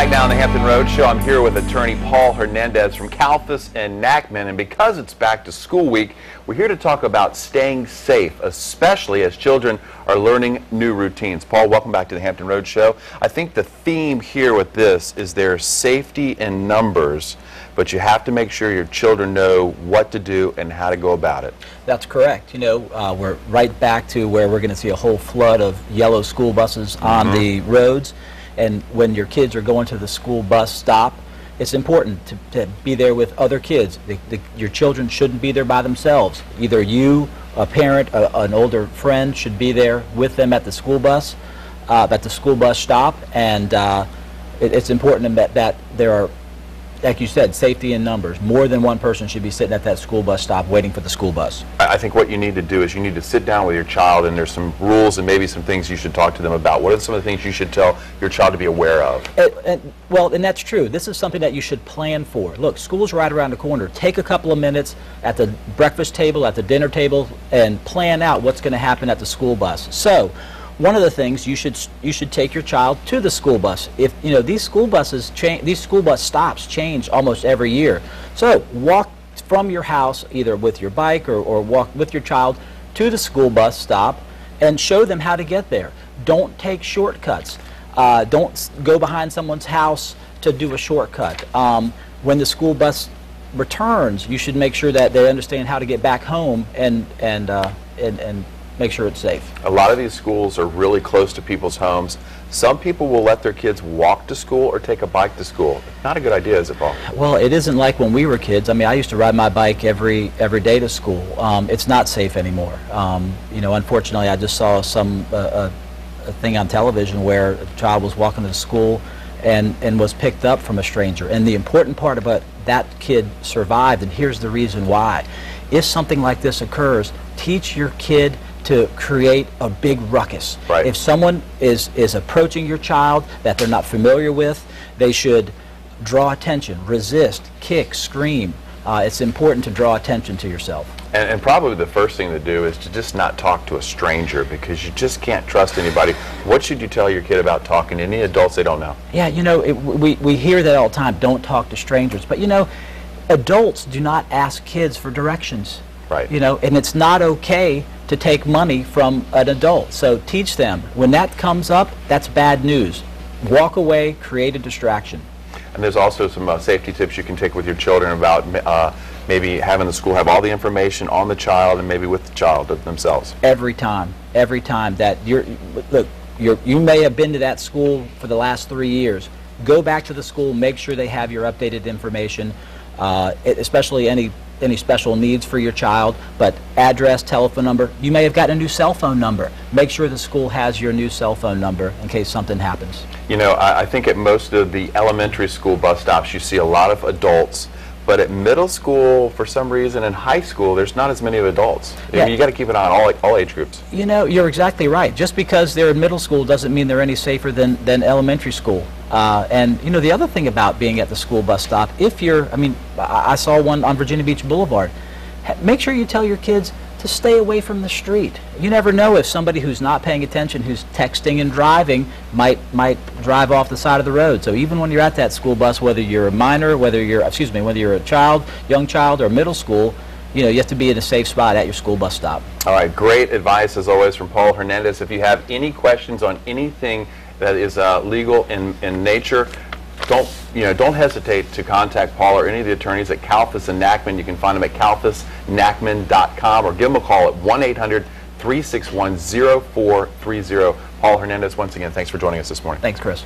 back now on the Hampton Roads Show. I'm here with attorney Paul Hernandez from Kalfus and Nachman, and because it's back to school week, we're here to talk about staying safe, especially as children are learning new routines. Paul, welcome back to the Hampton Roads Show. I think the theme here with this is there's safety in numbers, but you have to make sure your children know what to do and how to go about it. That's correct. You know, we're right back to where we're going to see a whole flood of yellow school buses on the roads. And when your kids are going to the school bus stop, it's important to be there with other kids. Your children shouldn't be there by themselves. Either you, a parent, an older friend should be there with them at the school bus stop. And it's important that there are, like you said, safety in numbers. More than one person should be sitting at that school bus stop waiting for the school bus. I think what you need to do is you need to sit down with your child, and there's some rules and maybe some things you should talk to them about. What are some of the things you should tell your child to be aware of? Well, and that's true. This is something that you should plan for. Look, school's right around the corner. Take a couple of minutes at the breakfast table, at the dinner table, and plan out what's going to happen at the school bus. So, one of the things you should take your child to the school bus. If you know these school bus stops change almost every year. So walk from your house either with your bike or walk with your child to the school bus stop and show them how to get there. Don't take shortcuts. Don't go behind someone's house to do a shortcut. When the school bus returns, you should make sure that they understand how to get back home and make sure it's safe. A lot of these schools are really close to people's homes. Some people will let their kids walk to school or take a bike to school. Not a good idea, is it, Paul? Well, it isn't like when we were kids. I mean, I used to ride my bike every day to school. It's not safe anymore. You know, unfortunately, I just saw a thing on television where a child was walking to school and was picked up from a stranger. And the important part about that kid survived, and here's the reason why. If something like this occurs, teach your kid to create a big ruckus. Right. If someone is approaching your child that they're not familiar with, they should draw attention, resist, kick, scream. It's important to draw attention to yourself. And probably the first thing to do is to just not talk to a stranger, because you just can't trust anybody. What should you tell your kid about talking to any adults they don't know? Yeah, you know, we hear that all the time, don't talk to strangers. But you know, adults do not ask kids for directions. Right. You know, and it's not okay to take money from an adult. So teach them. When that comes up, that's bad news. Walk away, create a distraction. And there's also some safety tips you can take with your children about maybe having the school have all the information on the child and maybe with the child themselves. Every time that you may have been to that school for the last 3 years. Go back to the school, make sure they have your updated information, especially any special needs for your child, but address, telephone number. You may have gotten a new cell phone number. Make sure the school has your new cell phone number in case something happens. You know, I think at most of the elementary school bus stops you see a lot of adults, but at middle school, for some reason, and high school, there's not as many of adults. Yeah. I mean, you got to keep it on all age groups. You know, you're exactly right. Just because they're in middle school doesn't mean they're any safer than elementary school. And you know, the other thing about being at the school bus stop, I saw one on Virginia Beach Boulevard. Make sure you tell your kids to stay away from the street. You never know if somebody who's not paying attention, who's texting and driving, might drive off the side of the road. So even when you're at that school bus, whether you're a minor, whether you're a child, young child, or middle school, you know, you have to be in a safe spot at your school bus stop. All right, great advice as always from Paul Hernandez. If you have any questions on anything that is legal in nature, don't hesitate to contact Paul or any of the attorneys at Kalfus and Nachman. You can find them at kalfusnachman.com or give them a call at 1-800-361-0430. Paul Hernandez, once again, thanks for joining us this morning. Thanks, Chris.